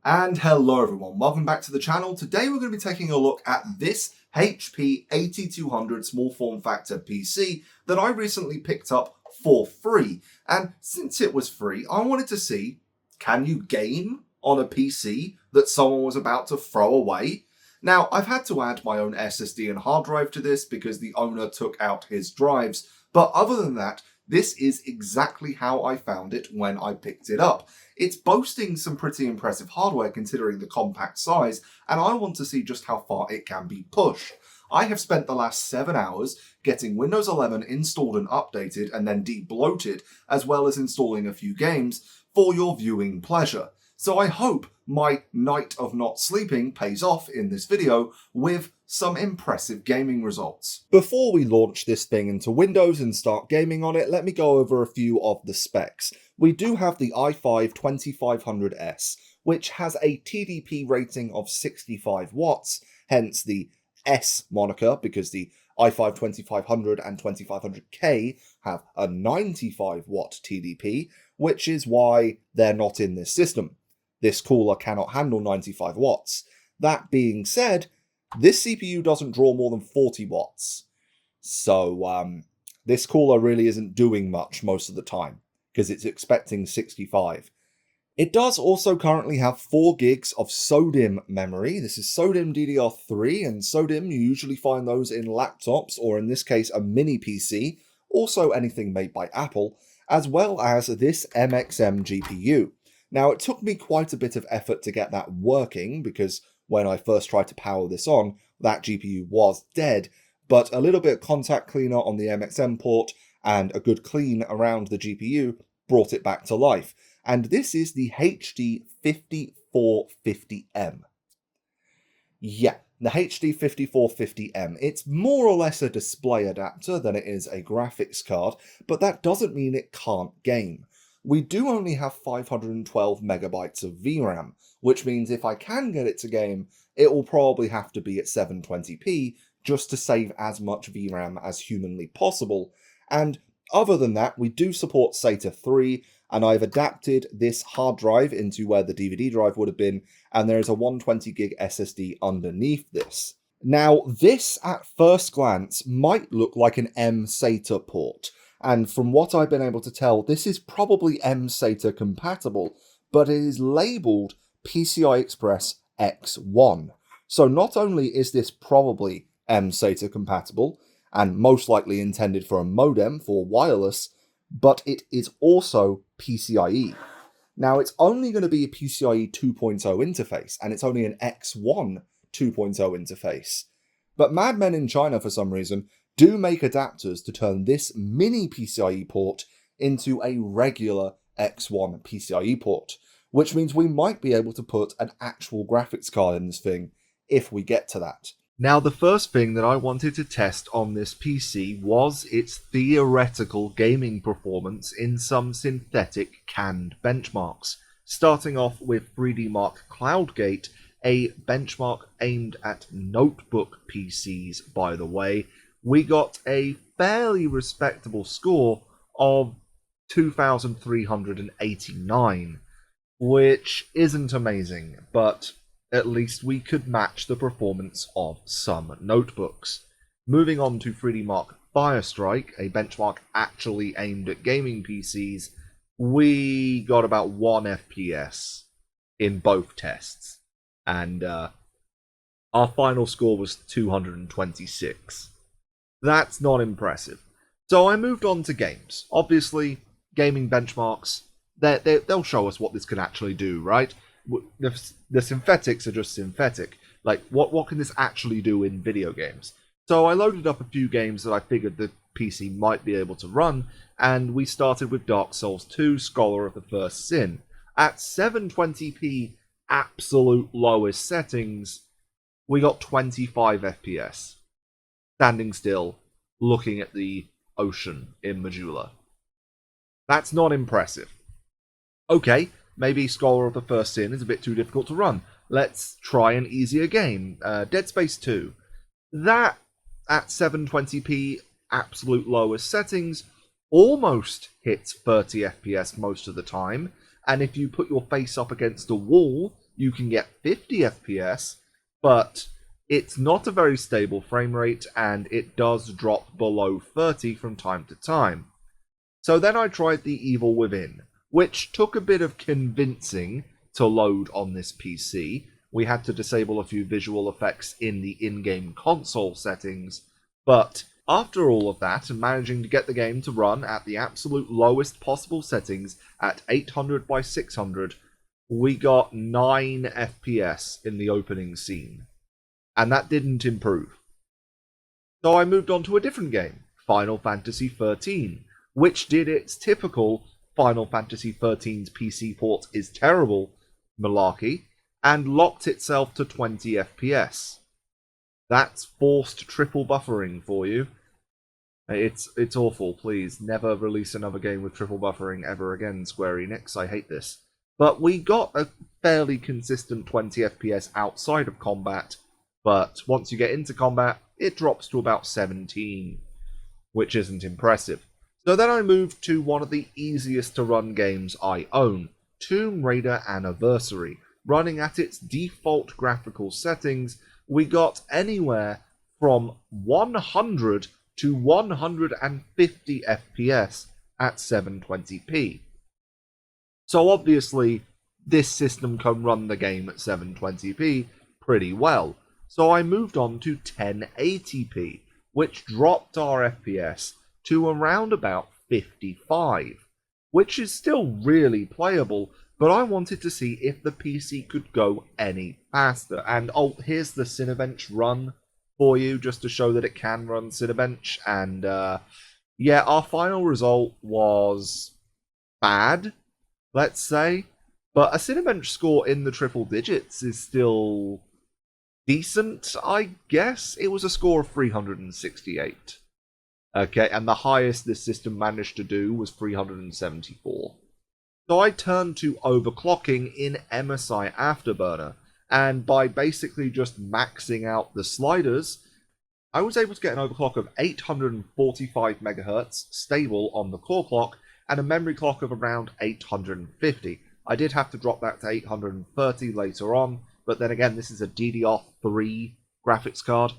And hello everyone, welcome back to the channel. Today we're going to be taking a look at this HP 8200 small form factor PC that I recently picked up for free. And since it was free, I wanted to see, can you game on a PC that someone was about to throw away? Now, I've had to add my own SSD and hard drive to this because the owner took out his drives, but other than that, this is exactly how I found it when I picked it up. It's boasting some pretty impressive hardware considering the compact size, and I want to see just how far it can be pushed. I have spent the last 7 hours getting Windows 11 installed and updated and then de-bloated, as well as installing a few games for your viewing pleasure. So I hope my night of not sleeping pays off in this video with some impressive gaming results. Before we launch this thing into Windows and start gaming on it, let me go over a few of the specs. We do have the i5 2500S, which has a TDP rating of 65 watts, hence the S moniker, because the i5 2500 and 2500K have a 95 watt TDP, which is why they're not in this system. This cooler cannot handle 95 watts. That being said, this CPU doesn't draw more than 40 watts. So this cooler really isn't doing much most of the time, because it's expecting 65. It does also currently have 4 gigs of SODIMM memory. This is SODIMM DDR3, and SODIMM, you usually find those in laptops, or in this case a mini PC, also anything made by Apple, as well as this MXM GPU. Now, it took me quite a bit of effort to get that working, because when I first tried to power this on, that GPU was dead, but a little bit of contact cleaner on the MXM port and a good clean around the GPU brought it back to life. And this is the HD 5450M. Yeah, the HD 5450M. It's more or less a display adapter than it is a graphics card, but that doesn't mean it can't game. We do only have 512 megabytes of VRAM, which means if I can get it to game, it will probably have to be at 720p just to save as much VRAM as humanly possible. And other than that, we do support SATA 3, and I've adapted this hard drive into where the DVD drive would have been, and there is a 120 gig SSD underneath this. Now, this at first glance might look like an M-SATA port, and from what I've been able to tell, this is probably M-SATA compatible, but it is labelled PCI Express X1. So not only is this probably M-SATA compatible, and most likely intended for a modem for wireless, but it is also PCIe. Now, it's only going to be a PCIe 2.0 interface, and it's only an X1 2.0 interface. But madmen in China, for some reason, do make adapters to turn this mini PCIe port into a regular X1 PCIe port, which means we might be able to put an actual graphics card in this thing if we get to that. Now, the first thing that I wanted to test on this PC was its theoretical gaming performance in some synthetic canned benchmarks, starting off with 3D Mark CloudGate, a benchmark aimed at notebook PCs, by the way. We got a fairly respectable score of 2,389, which isn't amazing, but at least we could match the performance of some notebooks. Moving on to 3D Mark Firestrike, a benchmark actually aimed at gaming PCs, we got about 1 FPS in both tests, and our final score was 226. That's not impressive. So I moved on to games. Obviously, gaming benchmarks, they'll show us what this can actually do, right? The synthetics are just synthetic. Like, what can this actually do in video games? So I loaded up a few games that I figured the PC might be able to run, and we started with Dark Souls 2, Scholar of the First Sin. At 720p absolute lowest settings, we got 25 FPS. Standing still, looking at the ocean in Majula. That's not impressive. Okay, maybe Scholar of the First Sin is a bit too difficult to run. Let's try an easier game. Dead Space 2. That, at 720p absolute lowest settings, almost hits 30 FPS most of the time, and if you put your face up against a wall you can get 50 FPS, but it's not a very stable frame rate, and it does drop below 30 from time to time. So then I tried The Evil Within, which took a bit of convincing to load on this PC. We had to disable a few visual effects in the in-game console settings, but after all of that and managing to get the game to run at the absolute lowest possible settings at 800 by 600, we got 9 FPS in the opening scene. And that didn't improve. So I moved on to a different game, Final Fantasy XIII, which did its typical Final Fantasy XIII's PC port is terrible malarkey, and locked itself to 20 FPS. That's forced triple buffering for you. It's awful. Please, never release another game with triple buffering ever again, Square Enix. I hate this. But we got a fairly consistent 20 FPS outside of combat, but once you get into combat, it drops to about 17, which isn't impressive. So then I moved to one of the easiest to run games I own, Tomb Raider Anniversary. Running at its default graphical settings, we got anywhere from 100 to 150 FPS at 720p. So obviously, this system can run the game at 720p pretty well. So I moved on to 1080p, which dropped our FPS to around about 55, which is still really playable, but I wanted to see if the PC could go any faster. And oh, here's the Cinebench run for you, just to show that it can run Cinebench. And yeah, our final result was bad, let's say, but a Cinebench score in the triple digits is still decent, I guess. It was a score of 368. Okay, and the highest this system managed to do was 374. So I turned to overclocking in MSI Afterburner, and by basically just maxing out the sliders, I was able to get an overclock of 845 MHz stable on the core clock, and a memory clock of around 850. I did have to drop that to 830 later on, but then again, this is a DDR3 graphics card,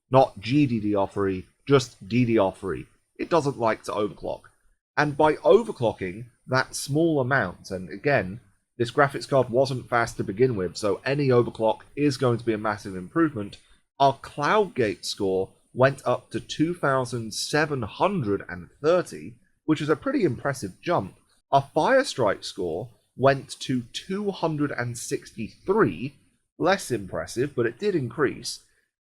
not GDDR3, just DDR3. It doesn't like to overclock. And by overclocking that small amount, and again, this graphics card wasn't fast to begin with, so any overclock is going to be a massive improvement, our CloudGate score went up to 2730, which is a pretty impressive jump. Our Firestrike score went to 263, less impressive, but it did increase.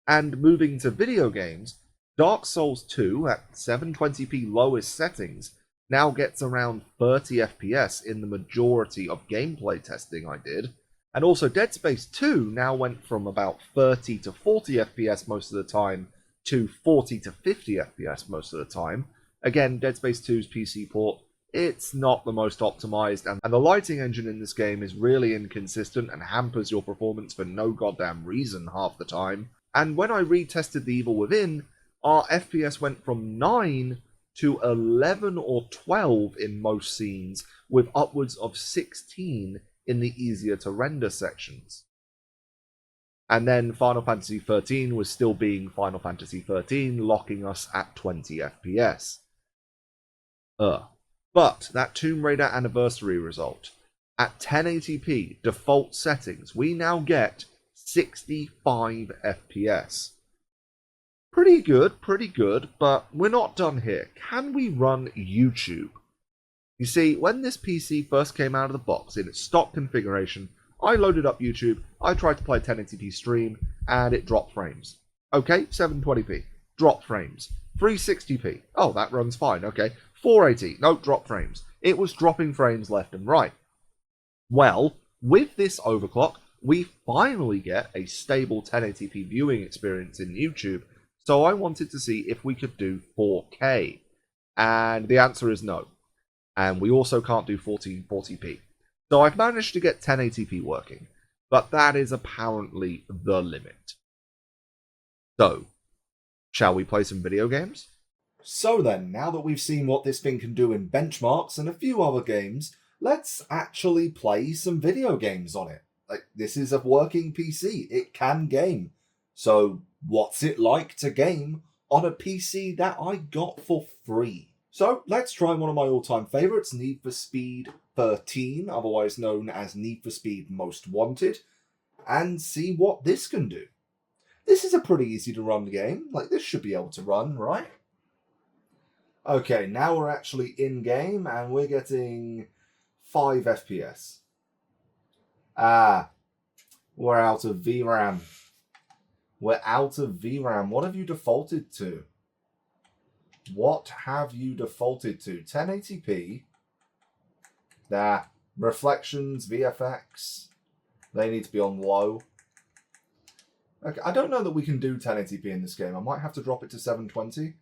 And moving to video games, Dark Souls 2 at 720p lowest settings now gets around 30 FPS in the majority of gameplay testing I did. And also Dead Space 2 now went from about 30 to 40 FPS most of the time to 40 to 50 FPS most of the time. Again, Dead Space 2's PC port, it's not the most optimized, and the lighting engine in this game is really inconsistent and hampers your performance for no goddamn reason half the time. And when I retested The Evil Within, our FPS went from 9 to 11 or 12 in most scenes, with upwards of 16 in the easier to render sections. And then Final Fantasy XIII was still being Final Fantasy XIII, locking us at 20 FPS. But that Tomb Raider Anniversary result, at 1080p default settings, we now get 65 FPS. Pretty good, but we're not done here. Can we run YouTube? You see, when this PC first came out of the box in its stock configuration, I loaded up YouTube, I tried to play a 1080p stream, and it dropped frames. Okay, 720p, drop frames. 360p, oh, that runs fine, okay. 480, no, drop frames. It was dropping frames left and right. Well, with this overclock, we finally get a stable 1080p viewing experience in YouTube, so I wanted to see if we could do 4K. And the answer is no. And we also can't do 1440p. So I've managed to get 1080p working, but that is apparently the limit. So, shall we play some video games? So then, now that we've seen what this thing can do in benchmarks and a few other games, let's actually play some video games on it. like, this is a working PC. It can game. So what's it like to game on a PC that I got for free? So let's try one of my all-time favorites, Need for Speed 13, otherwise known as Need for Speed Most Wanted, and see what this can do. This is a pretty easy to run game. Like, this should be able to run, right? Okay, now we're actually in game and we're getting 5 FPS. Ah, we're out of VRAM. We're out of VRAM. What have you defaulted to? What have you defaulted to? 1080p. Nah. Reflections, VFX. They need to be on low. Okay, I don't know that we can do 1080p in this game. I might have to drop it to 720.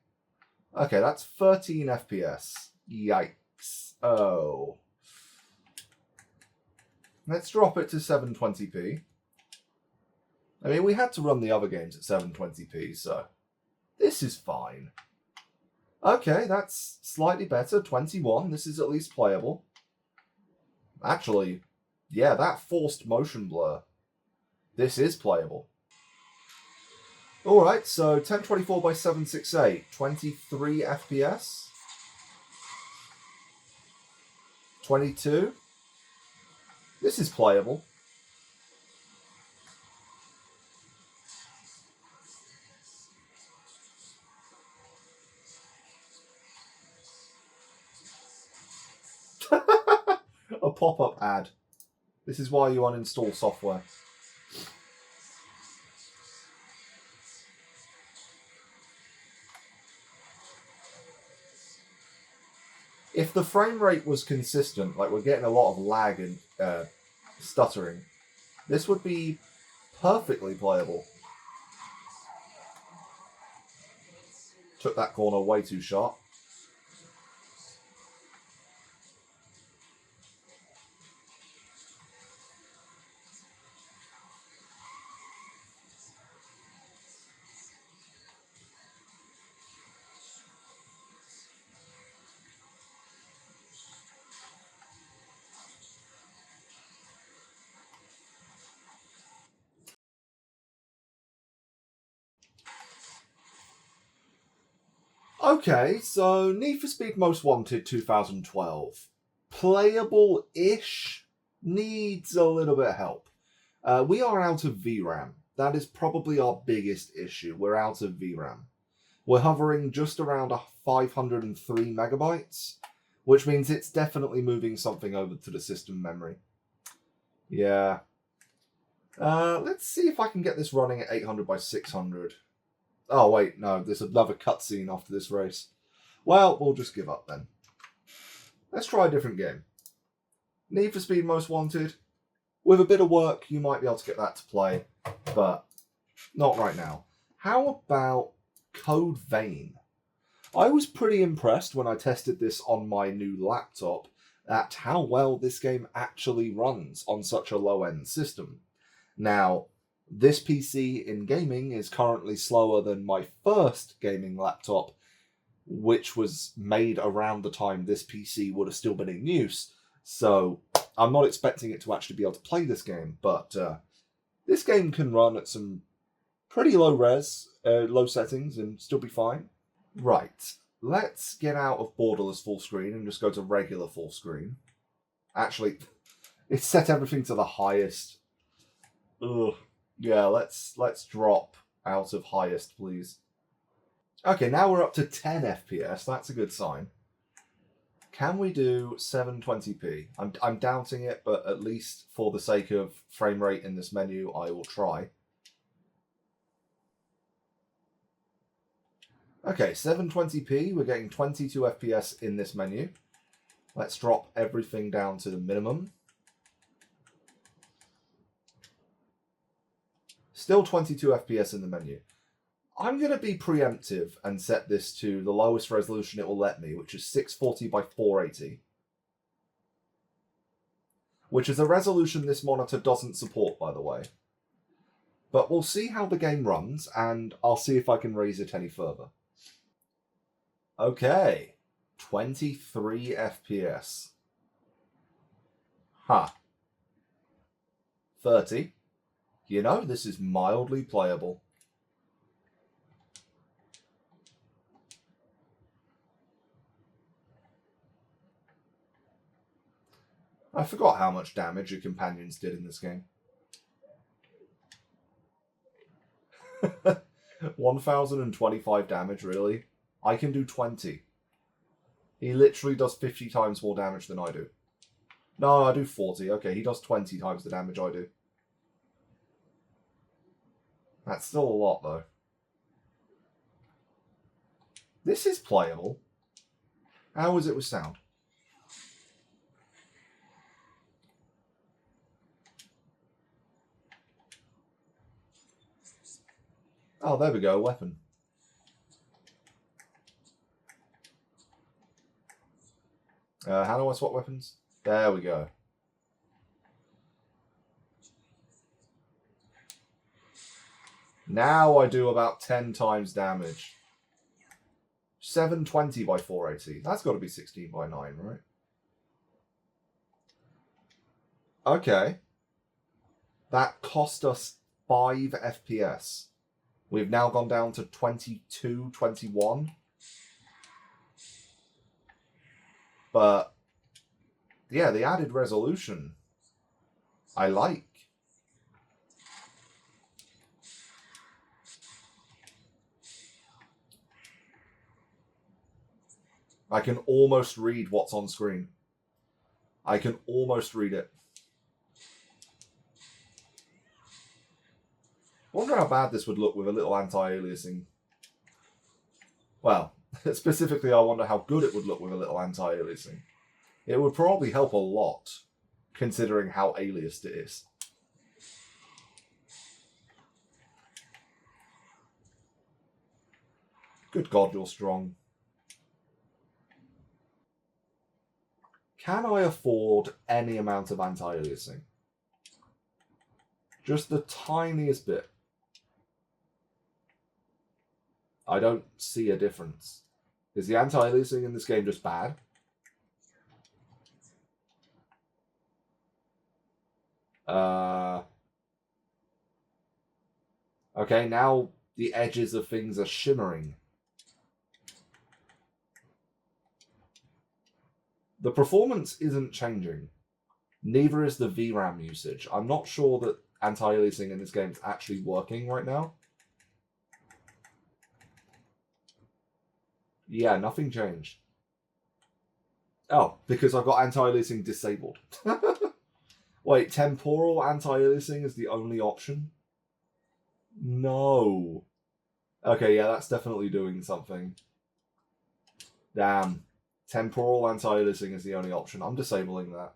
Okay, that's 13 FPS. Yikes. Oh. Let's drop it to 720p. I mean, we had to run the other games at 720p, so this is fine. Okay, that's slightly better. 21. This is at least playable. Actually, yeah, that forced motion blur. This is playable. Alright, so 1024 by 768. 23 FPS. 22. This is playable. A pop-up ad. This is why you uninstall software. If the frame rate was consistent, like we're getting a lot of lag and stuttering, this would be perfectly playable. Took that corner way too sharp. Okay, so Need for Speed Most Wanted 2012. Playable-ish, needs a little bit of help. We are out of VRAM. That is probably our biggest issue. We're out of VRAM. We're hovering just around 503 megabytes, which means it's definitely moving something over to the system memory. Yeah. Let's see if I can get this running at 800 by 600. Oh, wait, no, there's another cutscene after this race. Well, we'll just give up then. Let's try a different game. Need for Speed Most Wanted. With a bit of work, you might be able to get that to play, but not right now. How about Code Vein? I was pretty impressed when I tested this on my new laptop at how well this game actually runs on such a low-end system. Now, this PC in gaming is currently slower than my first gaming laptop, which was made around the time this PC would have still been in use. So I'm not expecting it to actually be able to play this game, but this game can run at some pretty low res, low settings, and still be fine. Right, let's get out of borderless full screen and just go to regular full screen. Actually, it's set everything to the highest. Ugh. Yeah, let's drop out of highest, please. Okay, now we're up to 10 FPS. That's a good sign. Can we do 720p? I'm doubting it, but at least for the sake of frame rate in this menu, I will try. Okay, 720p. We're getting 22 FPS in this menu. Let's drop everything down to the minimum. Still 22 FPS in the menu. I'm going to be preemptive and set this to the lowest resolution it will let me, which is 640 by 480. Which is a resolution this monitor doesn't support, by the way. But we'll see how the game runs, and I'll see if I can raise it any further. Okay, 23 FPS. Huh. 30. You know, this is mildly playable. I forgot how much damage your companions did in this game. 1025 damage, really? I can do 20. He literally does 50 times more damage than I do. No, I do 40. Okay, he does 20 times the damage I do. That's still a lot, though. This is playable. How is it with sound? Oh, there we go, a weapon. How do I swap weapons? There we go. Now I do about 10 times damage. 720 by 480. That's got to be 16 by 9, right? Okay. That cost us 5 FPS. We've now gone down to 22, 21. But, yeah, the added resolution, I like. I can almost read what's on screen. I can almost read it. I wonder how bad this would look with a little anti-aliasing. Well, specifically, I wonder how good it would look with a little anti-aliasing. It would probably help a lot, considering how aliased it is. Good God, you're strong. Can I afford any amount of anti-aliasing? Just the tiniest bit. I don't see a difference. Is the anti-aliasing in this game just bad? Okay, now the edges of things are shimmering. The performance isn't changing. Neither is the VRAM usage. I'm not sure that anti-aliasing in this game is actually working right now. Yeah, nothing changed. Oh, because I've got anti-aliasing disabled. Wait, temporal anti-aliasing is the only option? No. Okay, yeah, that's definitely doing something. Damn. Temporal anti-aliasing is the only option. I'm disabling that.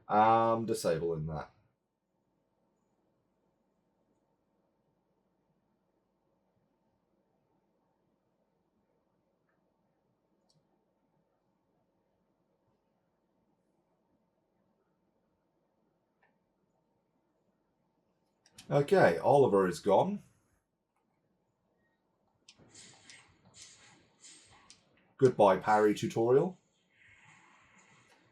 I'm disabling that. Okay, Oliver is gone. Goodbye, parry tutorial.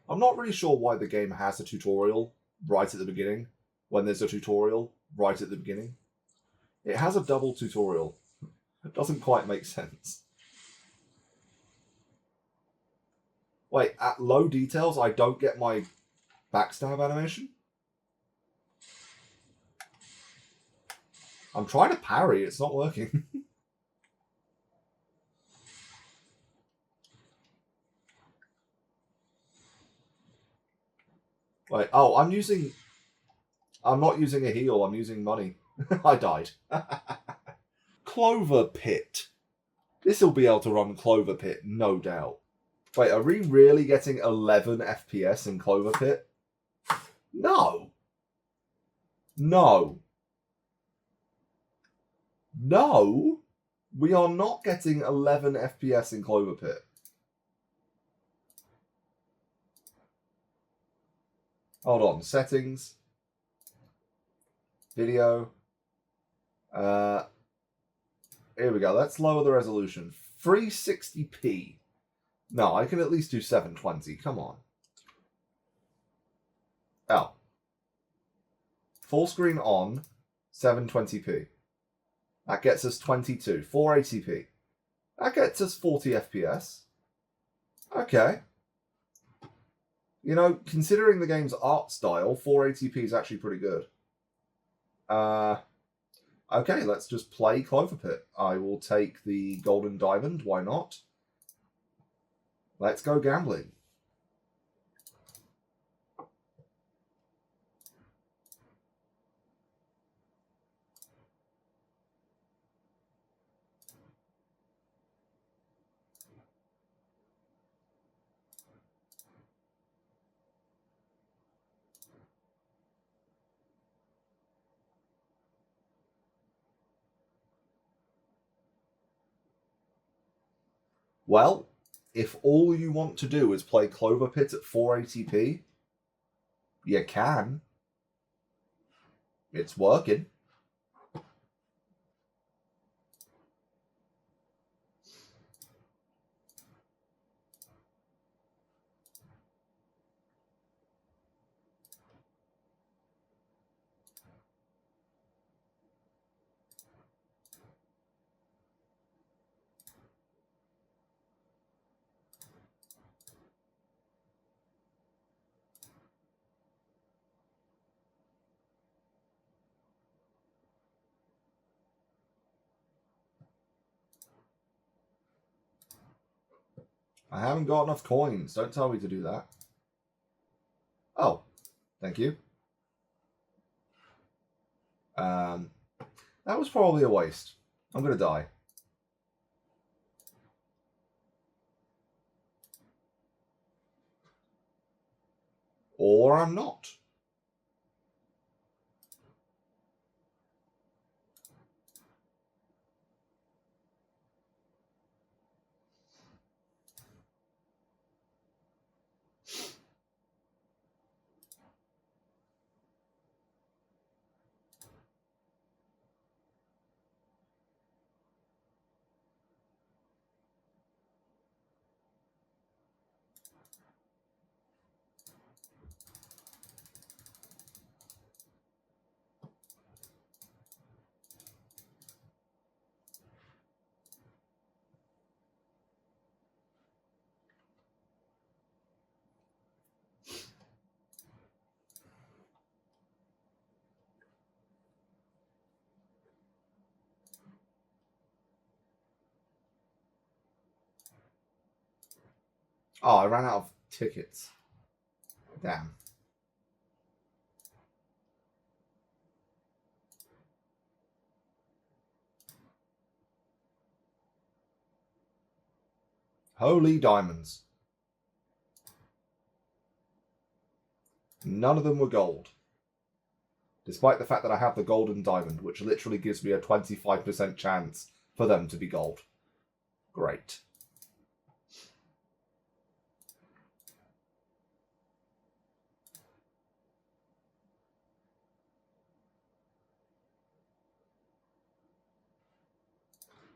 I'm not really sure why the game has a tutorial right at the beginning, when there's a tutorial right at the beginning. It has a double tutorial. It doesn't quite make sense. Wait, at low details, I don't get my backstab animation? I'm trying to parry, it's not working. Wait, oh, I'm not using a heal, I'm using money. I died. Clover Pit. This'll be able to run Clover Pit, no doubt. Wait, are we really getting 11 FPS in Clover Pit? No. No. No. We are not getting 11 FPS in Clover Pit. Hold on. Settings. Video. Here we go. Let's lower the resolution. 360p. No, I can at least do 720. Come on. Oh. Full screen on, 720p. That gets us 22, 480p. That gets us 40 FPS. Okay. You know, considering the game's art style, 480p is actually pretty good. Okay, let's just play Clover Pit. I will take the Golden Diamond, why not? Let's go gambling. Well, if all you want to do is play Clover Pit at 480p, you can. It's working. I haven't got enough coins. Don't tell me to do that. Oh, thank you. That was probably a waste. I'm going to die. Or I'm not. Oh, I ran out of tickets. Damn. Holy diamonds. None of them were gold. Despite the fact that I have the golden diamond, which literally gives me a 25% chance for them to be gold. Great.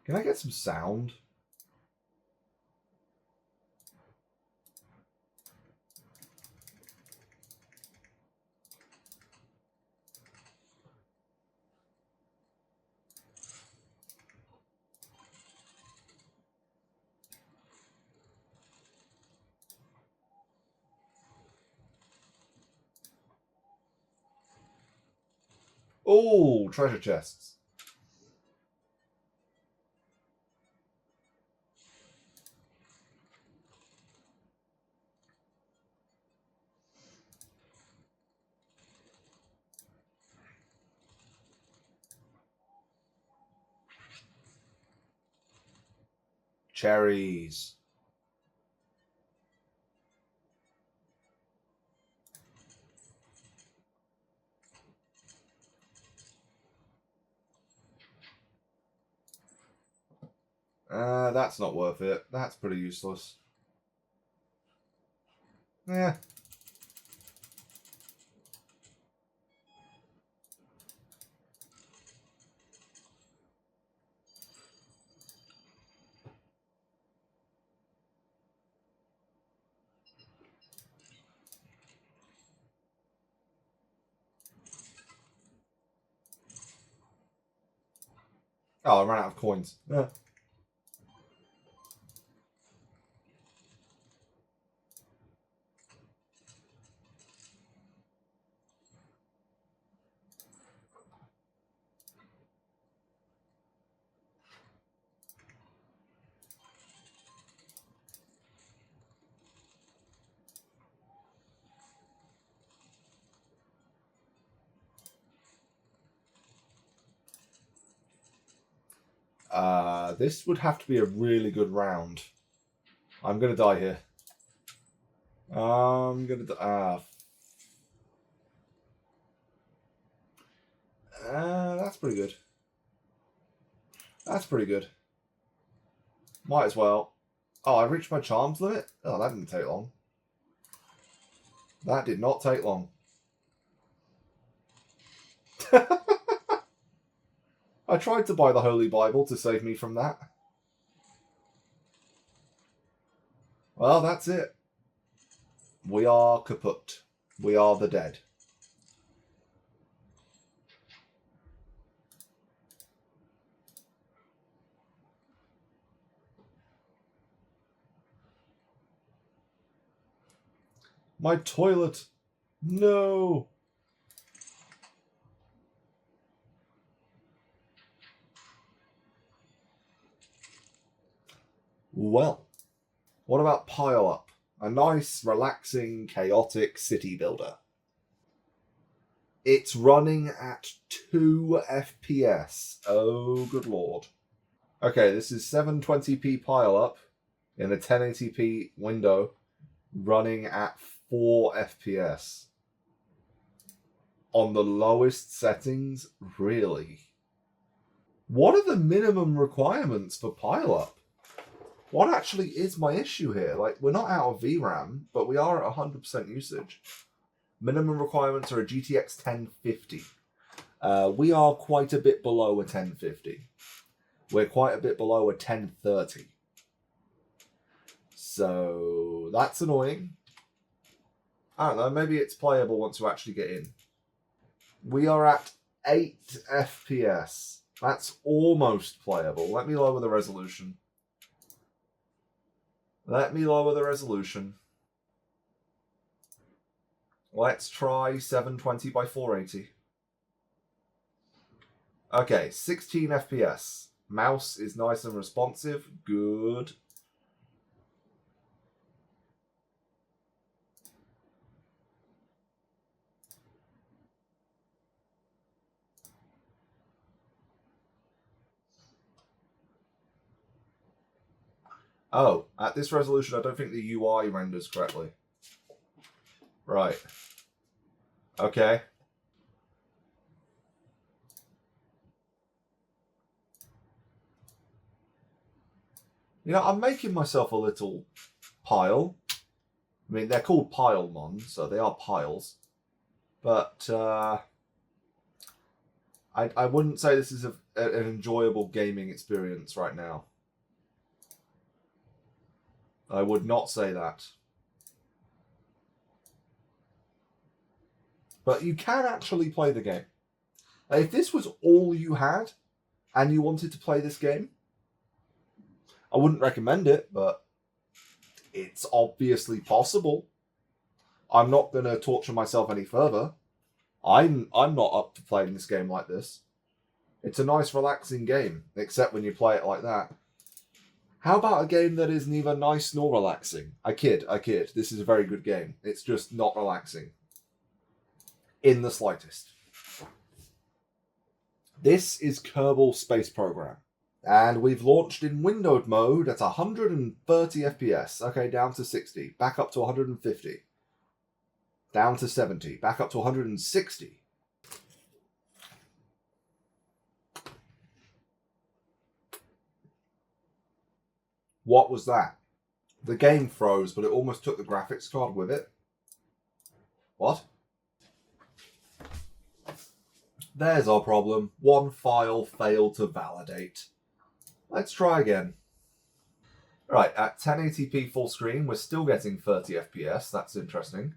Can I get some sound? Oh, treasure chests. Cherries. That's not worth it. That's pretty useless. Yeah. Oh, I ran out of coins. Yeah. This would have to be a really good round. I'm gonna die here. I'm gonna die. That's pretty good. That's pretty good. Might as well. Oh, I reached my charms limit? Oh, that didn't take long. That did not take long. I tried to buy the Holy Bible to save me from that. Well, that's it. We are kaput. We are the dead. My toilet. No. Well, what about Pile Up? A nice, relaxing, chaotic city builder. It's running at 2 FPS. Oh, good lord. Okay, this is 720p Pile Up in a 1080p window running at 4 FPS. On the lowest settings? Really? What are the minimum requirements for Pile Up? What actually is my issue here? Like, we're not out of VRAM, but we are at 100% usage. Minimum requirements are a GTX 1050. We are quite a bit below a 1050. We're quite a bit below a 1030. So that's annoying. I don't know, maybe it's playable once you actually get in. We are at 8 FPS. That's almost playable. Let me lower the resolution. Let me lower the resolution. Let's try 720 by 480. Okay, 16 FPS. Mouse is nice and responsive. Good. Oh, at this resolution, I don't think the UI renders correctly. Right. Okay. You know, I'm making myself a little pile. I mean, they're called pile mons, so they are piles. But I wouldn't say this is an enjoyable gaming experience right now. I would not say that. But you can actually play the game. If this was all you had and you wanted to play this game, I wouldn't recommend it, but it's obviously possible. I'm not going to torture myself any further. I'm not up to playing this game like this. It's a nice, relaxing game, except when you play it like that. How about a game that is neither nice nor relaxing? I kid. This is a very good game. It's just not relaxing. In the slightest. This is Kerbal Space Program. And we've launched in windowed mode at 130 FPS. Okay, down to 60. Back up to 150. Down to 70. Back up to 160. What was that? The game froze, but it almost took the graphics card with it. What? There's our problem. One file failed to validate. Let's try again. Right, at 1080p full screen, we're still getting 30 FPS. That's interesting.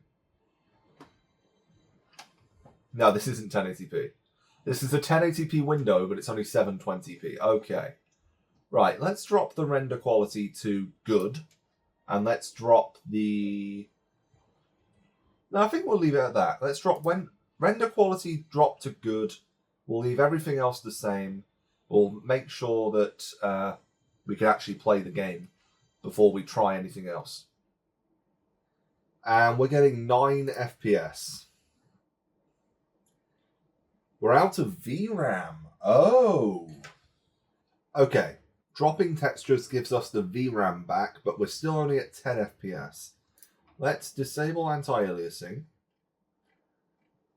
No, this isn't 1080p. This is a 1080p window, but it's only 720p. Okay. Right, let's drop the render quality to good. And let's drop the... No, I think we'll leave it at that. Let's drop render quality drop to good. We'll leave everything else the same. We'll make sure that we can actually play the game before we try anything else. And we're getting 9 FPS. We're out of VRAM. Oh. Okay. Dropping textures gives us the VRAM back, but we're still only at 10 FPS. Let's disable anti-aliasing.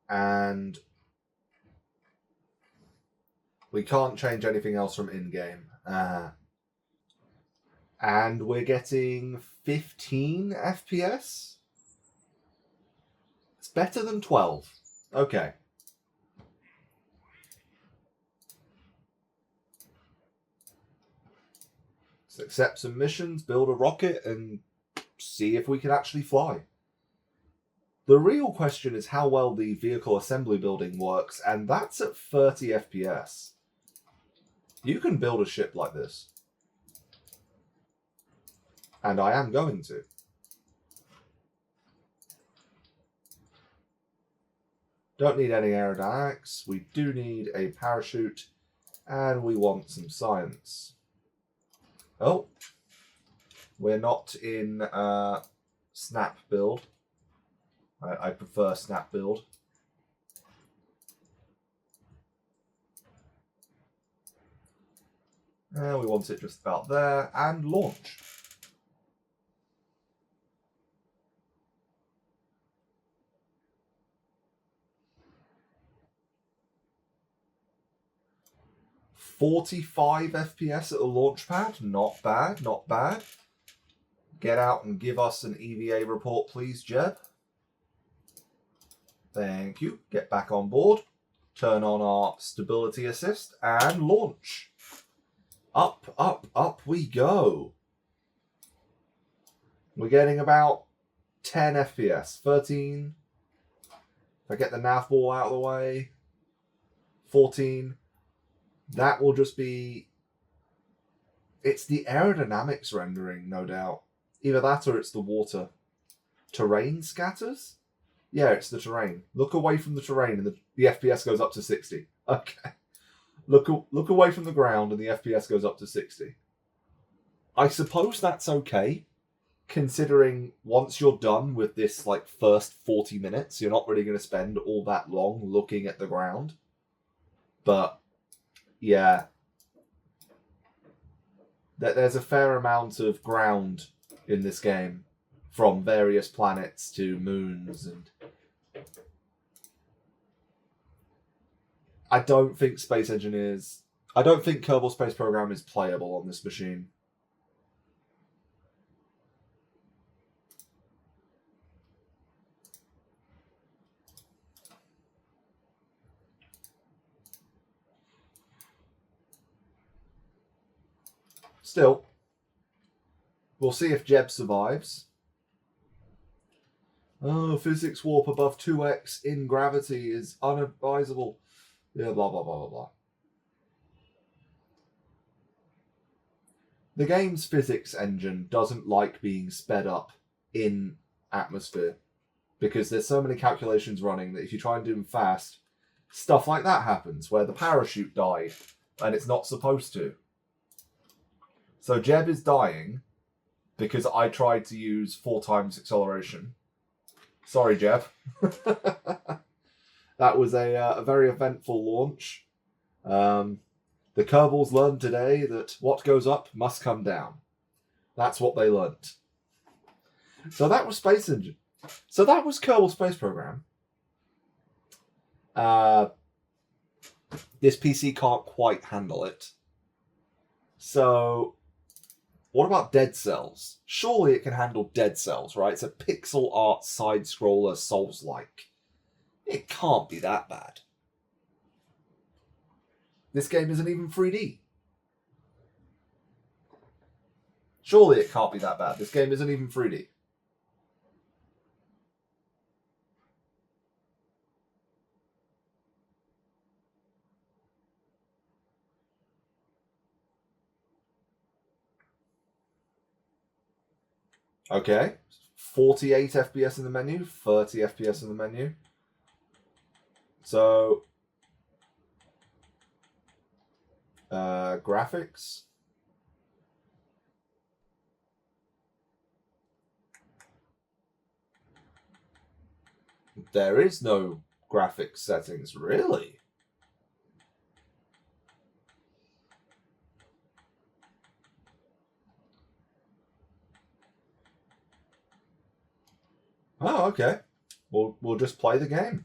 And we can't change anything else from in-game. And we're getting 15 FPS? It's better than 12. Okay. Let's accept some missions, build a rocket, and see if we can actually fly. The real question is how well the vehicle assembly building works, and that's at 30 FPS. You can build a ship like this. And I am going to. Don't need any aerodynamics. We do need a parachute. And we want some science. Oh. We're not in snap build. I prefer snap build. And we want it just about there. And launch. .45 FPS at the launch pad. Not bad, not bad. Get out and give us an EVA report, please, Jeb. Thank you. Get back on board. Turn on our stability assist and launch. Up, up, up we go. We're getting about 10 FPS. 13. If I get the nav ball out of the way. 14. That will just be... It's the aerodynamics rendering, no doubt. Either that or it's the water. Terrain scatters? Yeah, it's the terrain. Look away from the terrain and the FPS goes up to 60. Okay. Look away from the ground and the FPS goes up to 60. I suppose that's okay, considering once you're done with this like first 40 minutes, you're not really going to spend all that long looking at the ground. But yeah, there's a fair amount of ground in this game, from various planets to moons, and I don't think Kerbal Space Program is playable on this machine. Still, we'll see if Jeb survives. Oh, physics warp above 2x in gravity is unadvisable. Yeah, blah, blah, blah, blah, blah. The game's physics engine doesn't like being sped up in atmosphere because there's so many calculations running that if you try and do them fast, stuff like that happens, where the parachute died and it's not supposed to. So Jeb is dying because I tried to use 4 times acceleration. Sorry, Jeb. That was a very eventful launch. The Kerbals learned today that what goes up must come down. That's what they learnt. So that was Space Engine. So that was Kerbal Space Program. This PC can't quite handle it. So what about Dead Cells? Surely it can handle Dead Cells, right? It's a pixel art side-scroller Souls-like. It can't be that bad. This game isn't even 3D. Surely it can't be that bad. This game isn't even 3D. Okay. 48 FPS in the menu, 30 FPS in the menu. So, graphics. There is no graphics settings, really. Oh, okay. We'll just play the game.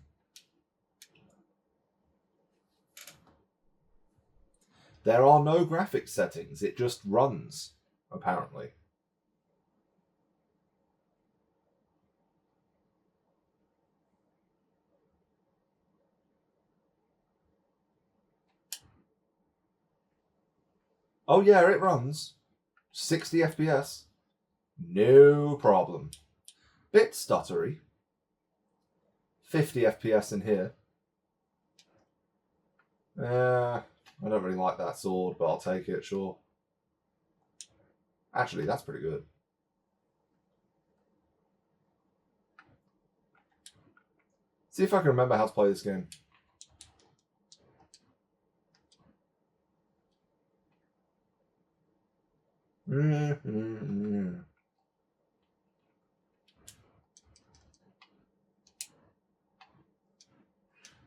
There are no graphics settings. It just runs, apparently. Oh yeah, it runs. 60 FPS. No problem. Bit stuttery. 50 FPS in here. I don't really like that sword, but I'll take it, sure. Actually, that's pretty good. See if I can remember how to play this game.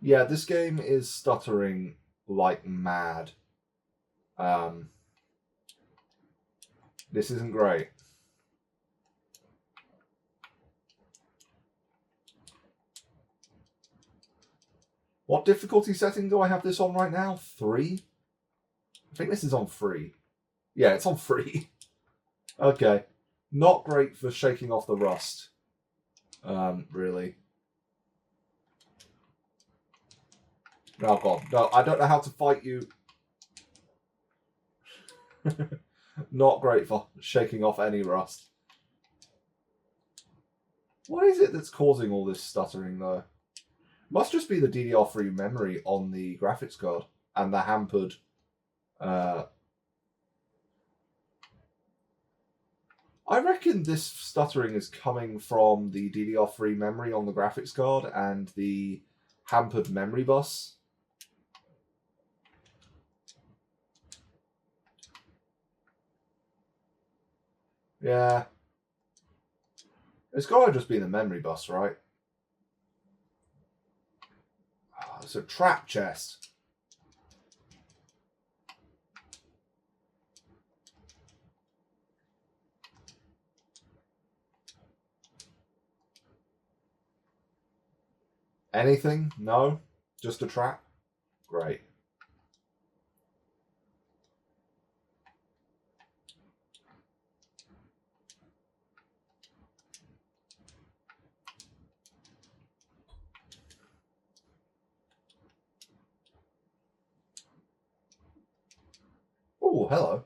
Yeah, this game is stuttering like mad. This isn't great. What difficulty setting do I have this on right now? 3? I think this is on 3. Yeah, it's on 3. Okay. Not great for shaking off the rust. Really. Oh god, no, I don't know how to fight you. Not great for shaking off any rust. What is it that's causing all this stuttering, though? Must just be the DDR3 memory on the graphics card and the hampered. I reckon this stuttering is coming from the DDR3 memory on the graphics card and the hampered memory bus. Yeah. It's got to just be the memory bus, right? Oh, it's a trap chest. Anything? No? Just a trap? Great. Oh, hello.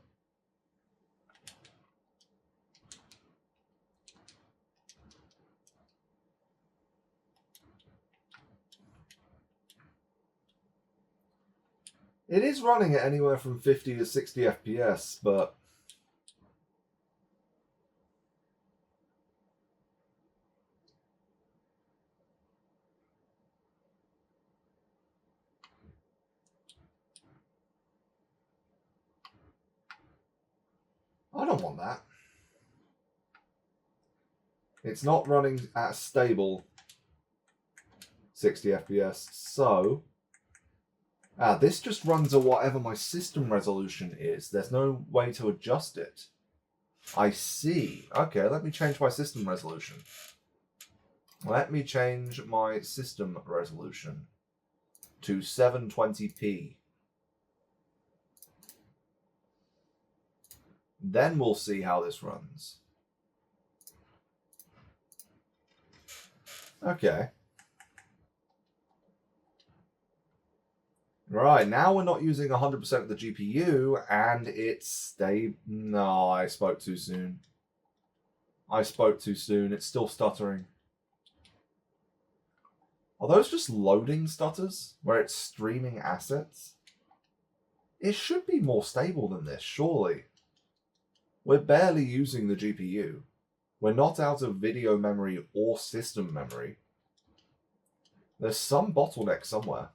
It is running at anywhere from 50 to 60 FPS, but I don't want that. It's not running at a stable 60 FPS, so this just runs at whatever my system resolution is. There's no way to adjust it. I see. Okay, let me change my system resolution. Let me change my system resolution to 720p. Then we'll see how this runs. Okay. Right, now we're not using 100% of the GPU, and it's No, I spoke too soon. I spoke too soon. It's still stuttering. Are those just loading stutters, where it's streaming assets? It should be more stable than this, surely. We're barely using the GPU. We're not out of video memory or system memory. There's some bottleneck somewhere.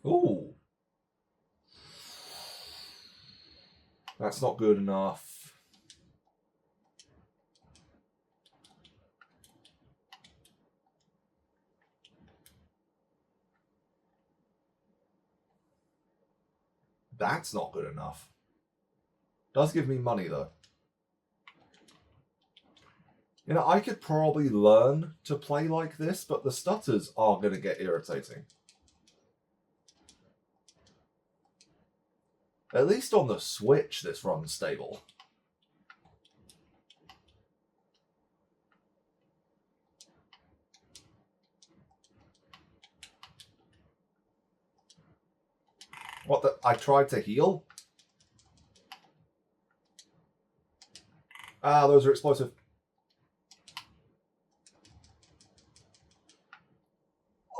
Ooh. That's not good enough. That's not good enough. Does give me money, though. You know, I could probably learn to play like this, but the stutters are going to get irritating. At least on the Switch, this runs stable. What the? I tried to heal? Ah, those are explosive.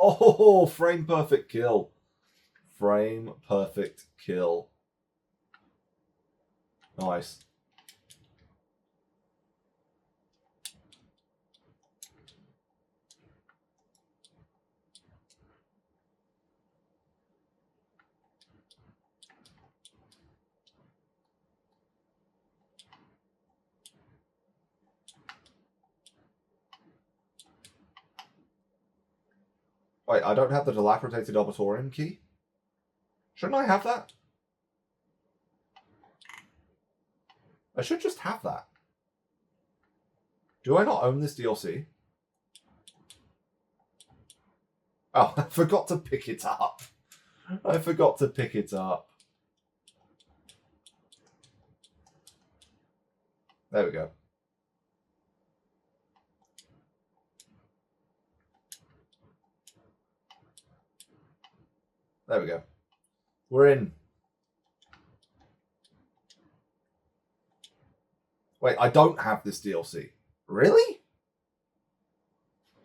Oh, frame perfect kill. Frame perfect kill. Nice. Wait, I don't have the dilapidated Arbitorium key? Shouldn't I have that? I should just have that. Do I not own this DLC? Oh, I forgot to pick it up. I forgot to pick it up. There we go. There we go. We're in. Wait, I don't have this DLC. Really?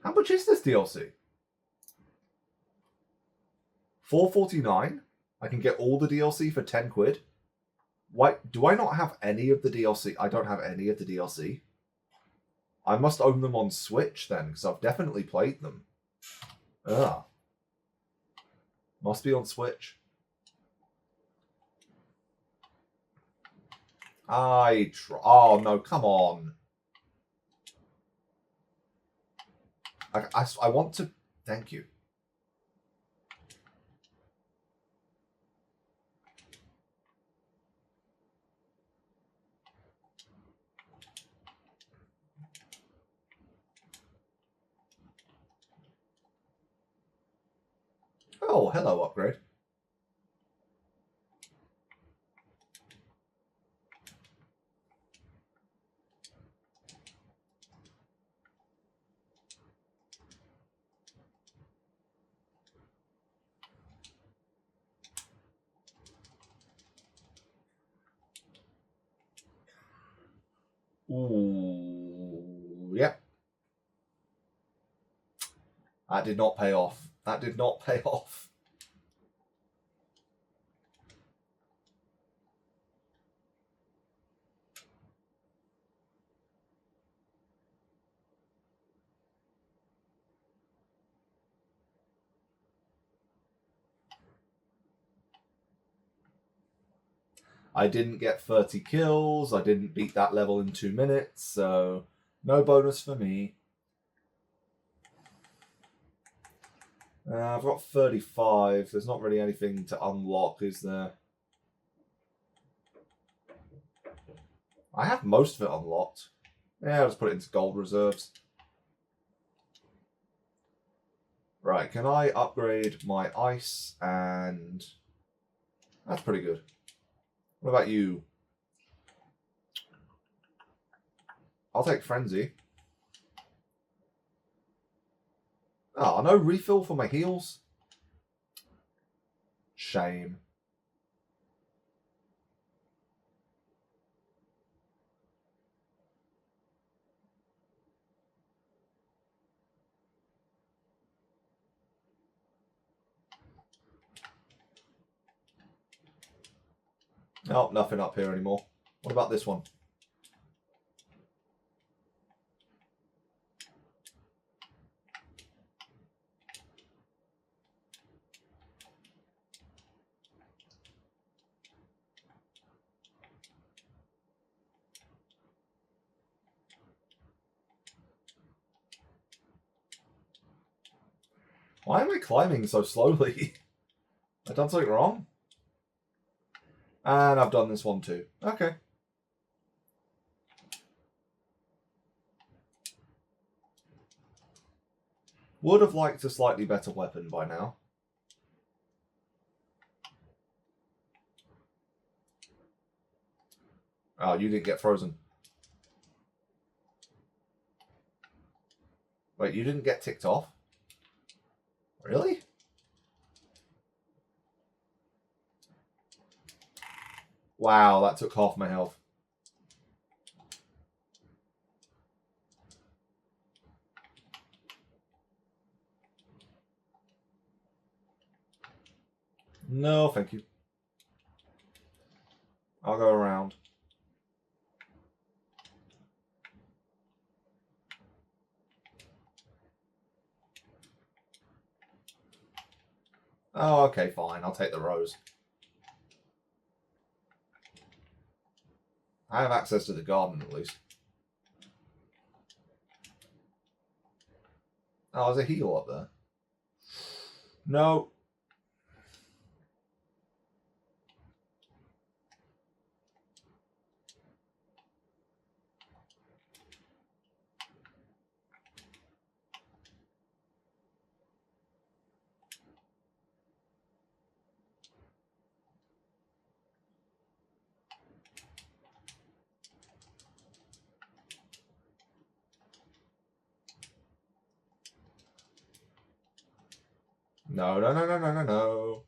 How much is this DLC? $4.49? I can get all the DLC for 10 quid? Why do I not have any of the DLC? I don't have any of the DLC. I must own them on Switch then, because I've definitely played them. Ah. Must be on Switch. Oh, no, come on. I want to... Thank you. Oh, hello, upgrade. Ooh, yep. That did not pay off. That did not pay off. I didn't get 30 kills. I didn't beat that level in 2 minutes, so no bonus for me. I've got 35. There's not really anything to unlock, is there? I have most of it unlocked. Yeah, I'll just put it into gold reserves. Right, can I upgrade my ice? And that's pretty good. What about you? I'll take Frenzy. Oh, no refill for my heals? Shame. Oh, nothing up here anymore. What about this one? Why am I climbing so slowly? I've done something wrong? And I've done this one too. Okay. Would have liked a slightly better weapon by now. Oh, you didn't get frozen. Wait, you didn't get ticked off? Really? Wow, that took half my health. No, thank you. I'll go around. Oh, okay, fine. I'll take the rose. I have access to the garden, at least. Oh, there's a heal up there. No. No, no, no, no, no, no, no.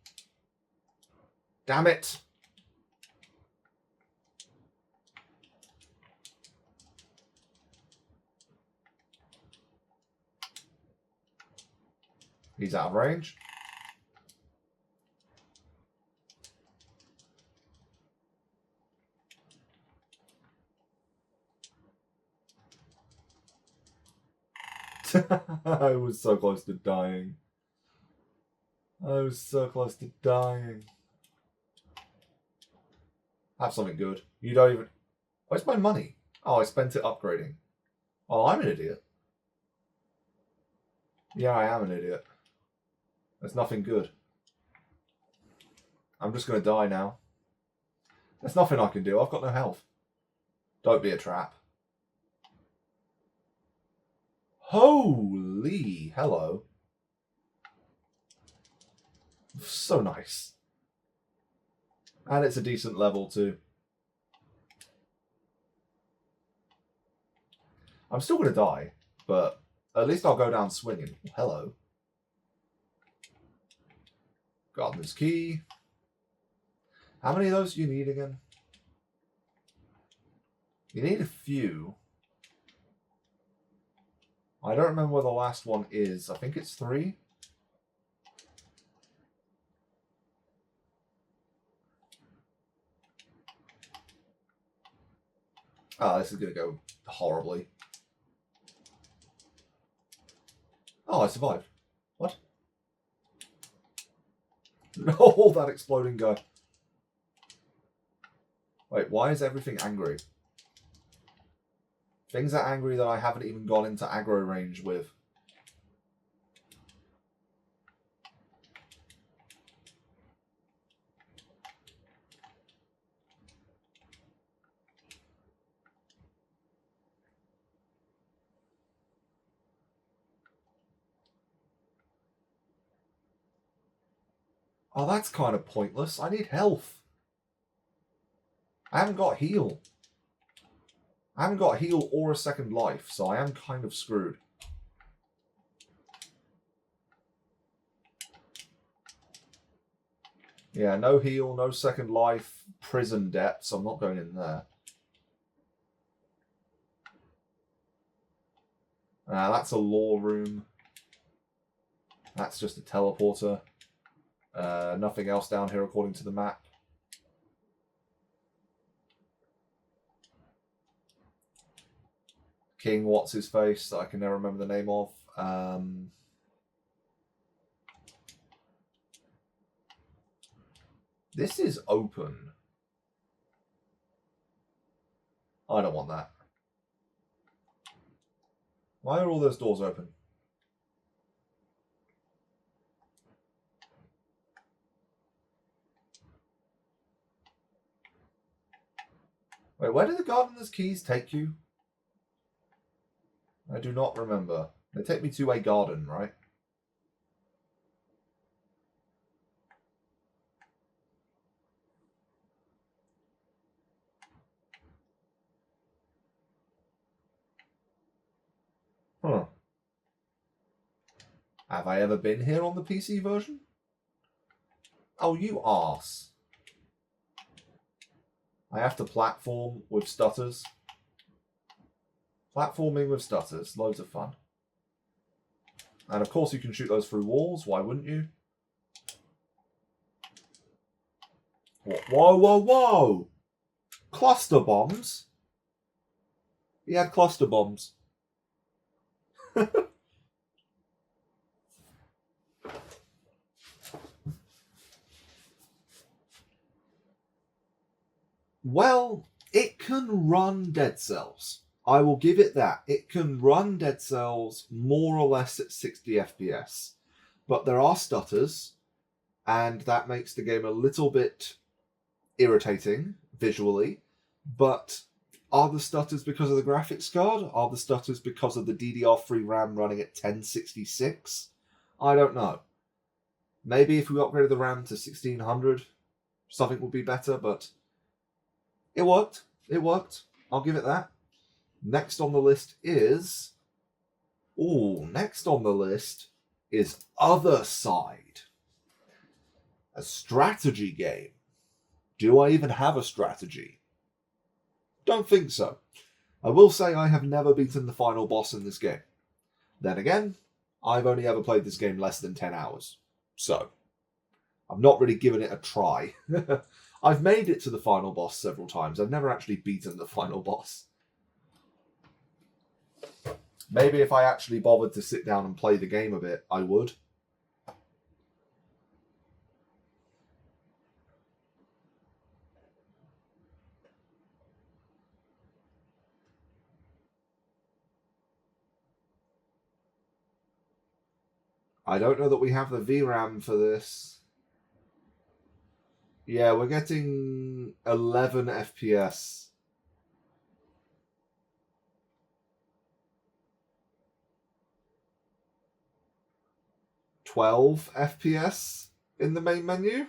Damn it. He's out of range. I was so close to dying. I was so close to dying. Have something good. You don't even... Where's my money? Oh, I spent it upgrading. Oh, I'm an idiot. Yeah, I am an idiot. There's nothing good. I'm just going to die now. There's nothing I can do. I've got no health. Don't be a trap. Holy hello. So nice. And it's a decent level too. I'm still going to die, but at least I'll go down swinging. Hello. Gardener's key. How many of those do you need again? You need a few. I don't remember where the last one is. I think it's 3. Oh, this is going to go horribly. Oh, I survived. What? Oh, that exploding guy. Wait, why is everything angry? Things are angry that I haven't even gone into aggro range with. Oh, that's kind of pointless. I need health. I haven't got heal. I haven't got heal or a second life, so I am kind of screwed. Yeah, no heal, no second life, prison depths. I'm not going in there. That's a law room. That's just a teleporter. Nothing else down here according to the map. King what's his face that I can never remember the name of. This is open. I don't want that. Why are all those doors open? Wait, where do the gardener's keys take you? I do not remember. They take me to a garden, right? Huh. Have I ever been here on the PC version? Oh, you arse. I have to platform with stutters. Platforming with stutters. Loads of fun. And of course you can shoot those through walls. Why wouldn't you? Whoa, whoa, whoa! Cluster bombs? He had cluster bombs. Well, it can run Dead Cells. I will give it that. It can run Dead Cells more or less at 60 FPS. But there are stutters, and that makes the game a little bit irritating visually. But are the stutters because of the graphics card? Are the stutters because of the DDR3 RAM running at 1066? I don't know. Maybe if we upgraded the RAM to 1600, something would be better, but it worked. It worked. I'll give it that. Next on the list is... next on the list is Other Side. A strategy game. Do I even have a strategy? Don't think so. I will say I have never beaten the final boss in this game. Then again, I've only ever played this game less than 10 hours. So, I've not really given it a try. I've made it to the final boss several times. I've never actually beaten the final boss. Maybe if I actually bothered to sit down and play the game a bit, I would. I don't know that we have the VRAM for this. Yeah, we're getting 11 FPS. FPS in the main menu?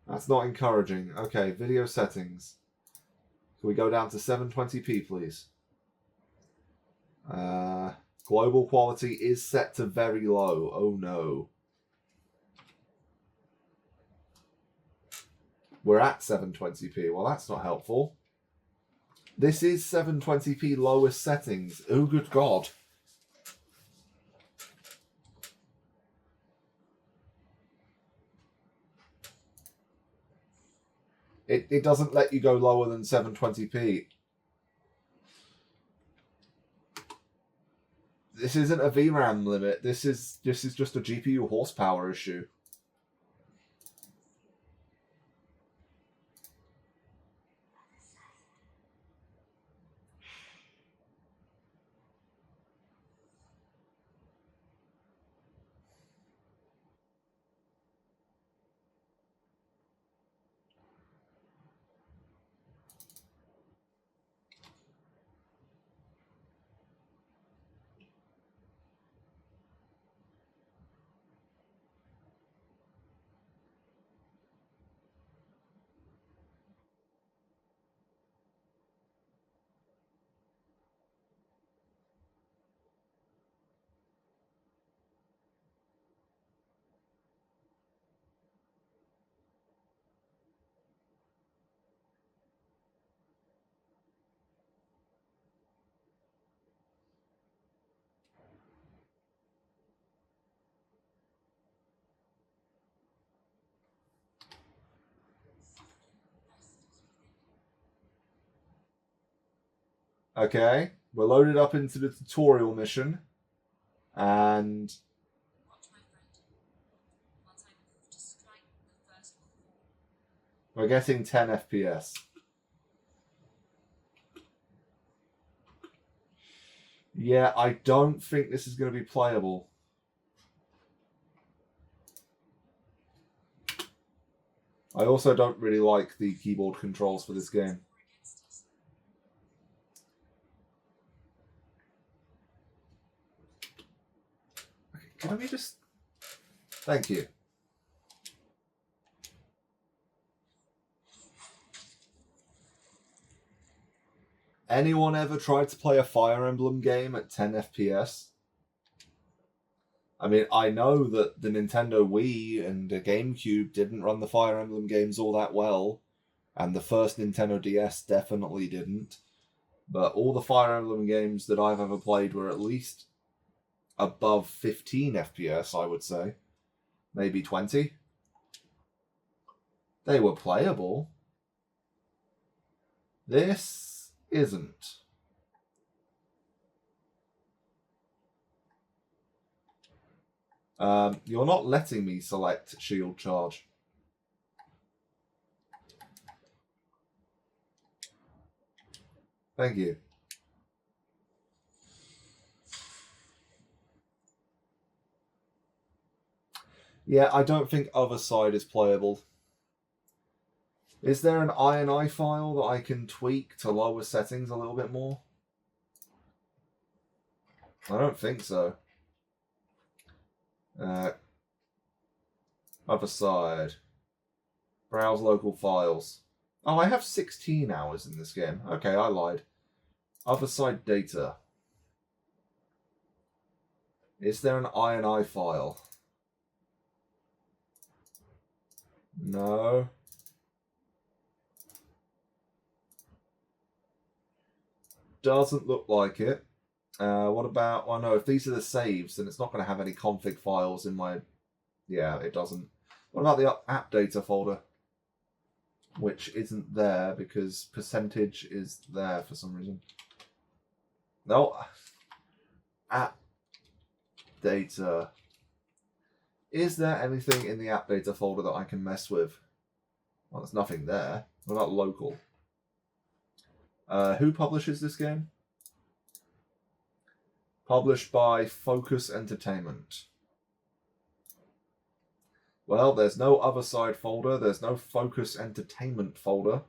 That's not encouraging. Okay, video settings. Can we go down to 720p, please? Global quality is set to very low. Oh no. We're at 720p. Well, that's not helpful. This is 720p lowest settings. Oh, good God. It doesn't let you go lower than 720p. This isn't a VRAM limit. This is just a GPU horsepower issue. Okay, we're loaded up into the tutorial mission. And we're getting 10 FPS. Yeah, I don't think this is going to be playable. I also don't really like the keyboard controls for this game. Okay, can we just... Thank you. Anyone ever tried to play a Fire Emblem game at 10 FPS? I mean, I know that the Nintendo Wii and the GameCube didn't run the Fire Emblem games all that well, and the first Nintendo DS definitely didn't. But all the Fire Emblem games that I've ever played were at least above 15 FPS, I would say. Maybe 20. They were playable. This isn't. You're not letting me select shield charge. Thank you. Yeah, I don't think other side is playable. Is there an INI file that I can tweak to lower settings a little bit more? I don't think so. Other side. Browse local files. Oh, I have 16 hours in this game. Okay, I lied. Other side data. Is there an INI file? No. Doesn't look like it. What about... Well, no, if these are the saves, then it's not going to have any config files in my... Yeah, it doesn't. What about the app data folder? Which isn't there because percentage is there for some reason. No. App data. Is there anything in the app data folder that I can mess with? Well, there's nothing there. What about local? Who publishes this game? Published by Focus Entertainment. Well, there's no other side folder. There's no Focus Entertainment folder.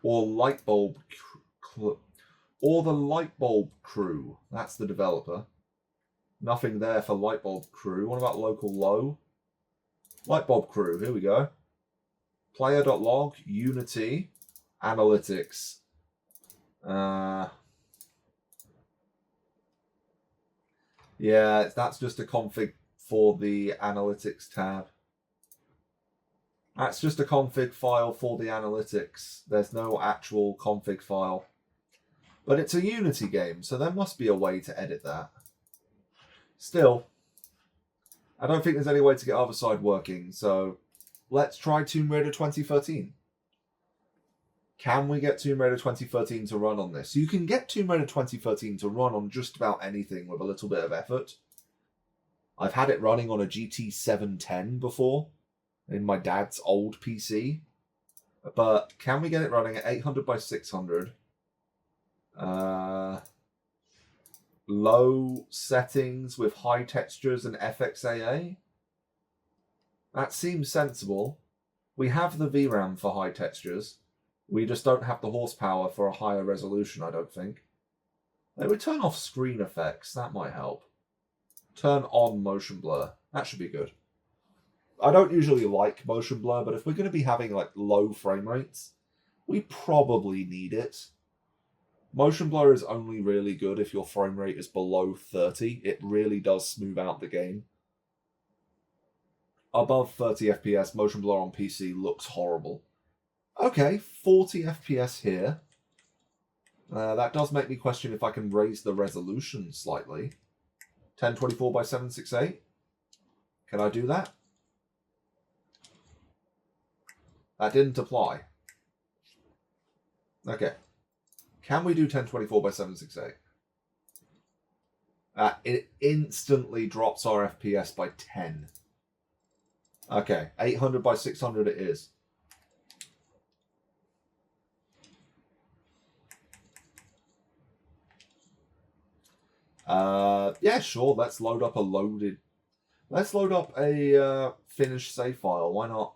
Or Lightbulb... Or the Lightbulb Crew. That's the developer. Nothing there for Lightbulb Crew. What about local low? Lightbulb Crew. Here we go. Player.log, Unity, Analytics. Yeah, that's just a config for the Analytics tab. That's just a config file for the Analytics. There's no actual config file. But it's a Unity game, so there must be a way to edit that. Still, I don't think there's any way to get other side working, so let's try Tomb Raider 2013. Can we get Tomb Raider 2013 to run on this? You can get Tomb Raider 2013 to run on just about anything with a little bit of effort. I've had it running on a GT 710 before, in my dad's old PC. But can we get it running at 800 by 600? Low settings with high textures and FXAA? That seems sensible. We have the VRAM for high textures. We just don't have the horsepower for a higher resolution, I don't think. They would turn off screen effects. That might help. Turn on motion blur. That should be good. I don't usually like motion blur, but if we're going to be having like low frame rates, we probably need it. Motion blur is only really good if your frame rate is below 30. It really does smooth out the game. Above 30 FPS, motion blur on PC looks horrible. Okay, 40 FPS here. That does make me question if I can raise the resolution slightly. 1024 by 768. Can I do that? That didn't apply. Okay. Can we do 1024 by 768? It instantly drops our FPS by 10. Okay, 800 by 600 it is. Yeah, sure. Let's load up a finished save file. Why not?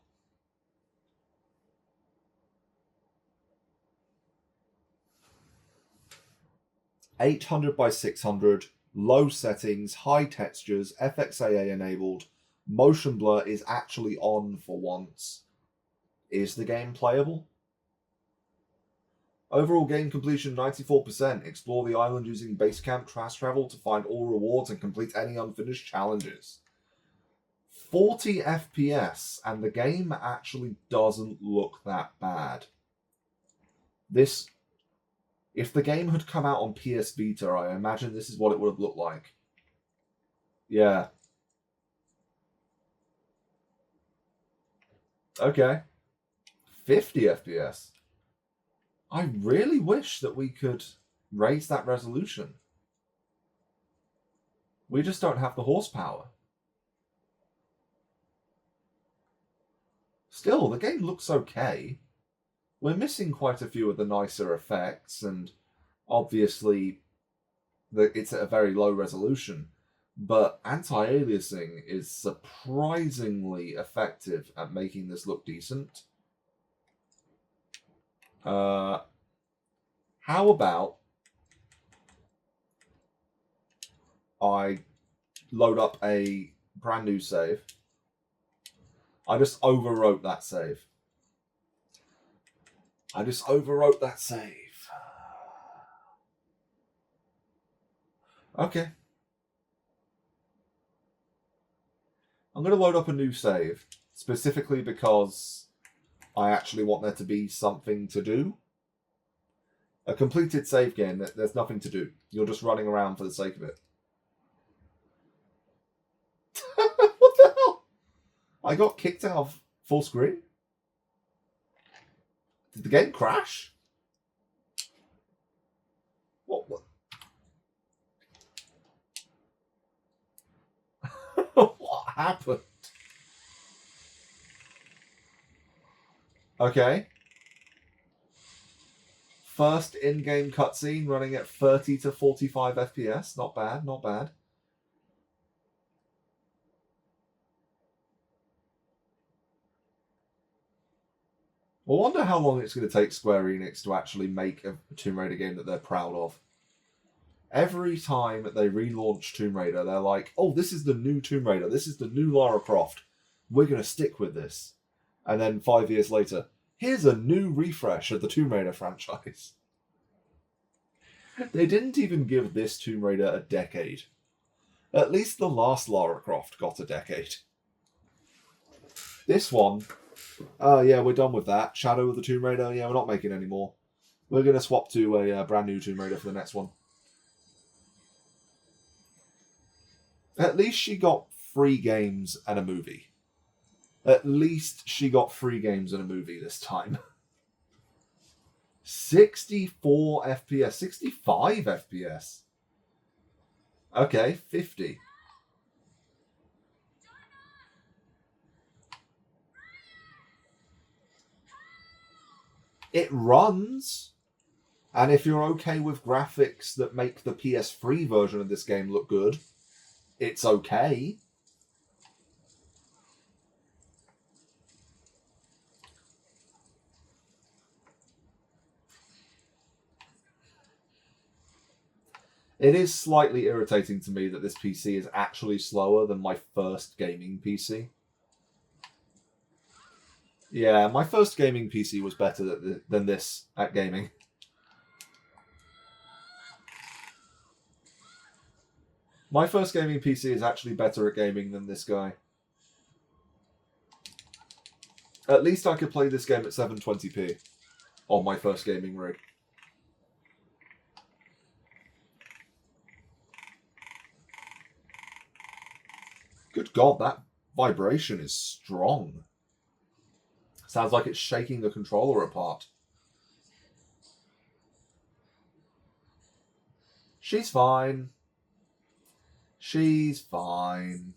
$800 by 600, low settings, high textures, FXAA enabled, motion blur is actually on for once. Is the game playable? Overall game completion 94%. Explore the island using base camp fast travel to find all rewards and complete any unfinished challenges. 40 FPS, and the game actually doesn't look that bad. If the game had come out on PS Vita, I imagine this is what it would have looked like. Yeah. Okay. 50 FPS. I really wish that we could raise that resolution. We just don't have the horsepower. Still, the game looks okay. We're missing quite a few of the nicer effects, and obviously it's at a very low resolution, but anti-aliasing is surprisingly effective at making this look decent. How about I load up a brand new save? I just overwrote that save. Okay. I'm going to load up a new save, specifically because I actually want there to be something to do. A completed save game, there's nothing to do. You're just running around for the sake of it. What the hell? I got kicked out of full screen? Did the game crash? What? What happened? Okay. First in-game cutscene running at 30 to 45 FPS. Not bad, not bad. I wonder how long it's going to take Square Enix to actually make a Tomb Raider game that they're proud of. Every time they relaunch Tomb Raider, they're like, oh, this is the new Tomb Raider. This is the new Lara Croft. We're going to stick with this. And then 5 years later, here's a new refresh of the Tomb Raider franchise. They didn't even give this Tomb Raider a decade. At least the last Lara Croft got a decade. This one, oh yeah, we're done with that. Shadow of the Tomb Raider, yeah, we're not making any more. We're going to swap to a brand new Tomb Raider for the next one. At least she got 3 games and a movie. At least she got 3 games and a movie this time. 64 FPS. 65 FPS. Okay, 50. It runs. And if you're okay with graphics that make the PS3 version of this game look good, it's okay. It is slightly irritating to me that this PC is actually slower than my first gaming PC. Yeah, my first gaming PC was better than this at gaming. My first gaming PC is actually better at gaming than this guy. At least I could play this game at 720p on my first gaming rig. Good God, that vibration is strong. Sounds like it's shaking the controller apart. She's fine. She's fine.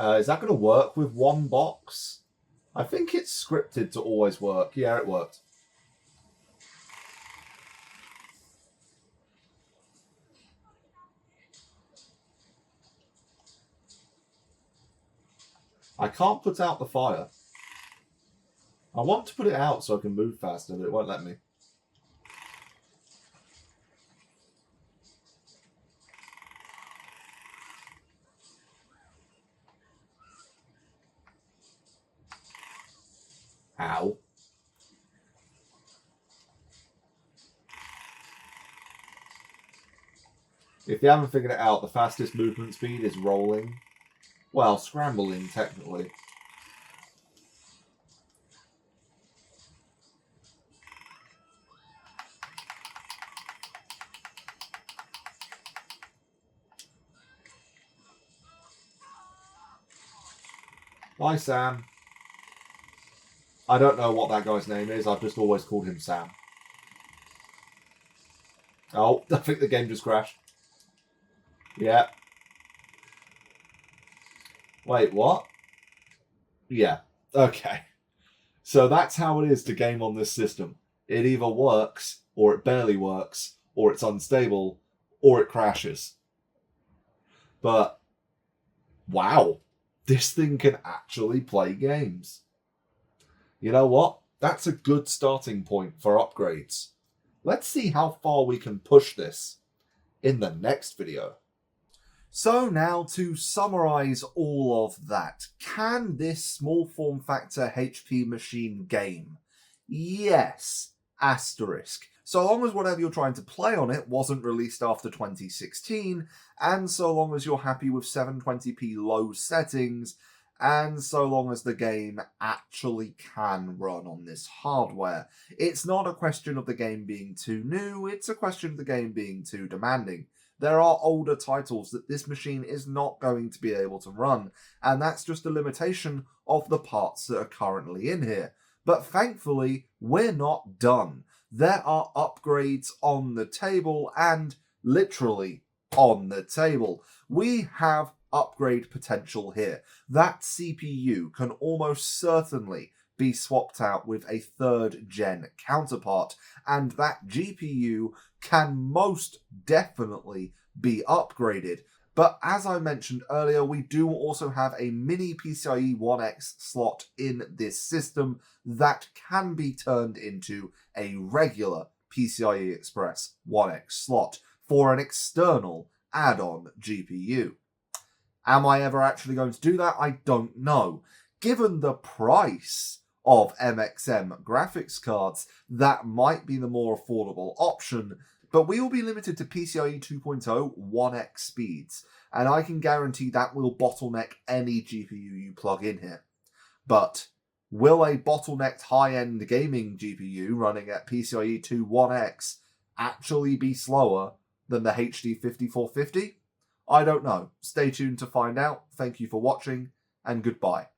Is that going to work with one box? I think it's scripted to always work. Yeah, it worked. I can't put out the fire. I want to put it out so I can move faster, but it won't let me. Ow. If you haven't figured it out, the fastest movement speed is rolling. Well, scrambling, technically. Bye, Sam. I don't know what that guy's name is. I've just always called him Sam. Oh, I think the game just crashed. Yeah. Wait, what? Yeah. Okay. So that's how it is to game on this system. It either works, or it barely works, or it's unstable, or it crashes. But, wow. This thing can actually play games. You know what? That's a good starting point for upgrades. Let's see how far we can push this in the next video. So now to summarize all of that, can this small form factor HP machine game? Yes, asterisk. So long as whatever you're trying to play on it wasn't released after 2016, and so long as you're happy with 720p low settings, and so long as the game actually can run on this hardware. It's not a question of the game being too new, it's a question of the game being too demanding. There are older titles that this machine is not going to be able to run, and that's just a limitation of the parts that are currently in here. But thankfully, we're not done. there are upgrades on the table, and literally on the table. We have upgrade potential here. That CPU can almost certainly be swapped out with a 3rd gen counterpart, and that GPU can most definitely be upgraded. But as I mentioned earlier, we do also have a mini PCIe 1X slot in this system that can be turned into a regular PCIe Express 1X slot for an external add-on GPU. Am I ever actually going to do that? I don't know. Given the price of MXM graphics cards, that might be the more affordable option, but we will be limited to PCIe 2.0 1x speeds, and I can guarantee that will bottleneck any GPU you plug in here. But will a bottlenecked high-end gaming GPU running at PCIe 2 1x actually be slower than the HD 5450? I don't know. Stay tuned to find out. Thank you for watching, and goodbye.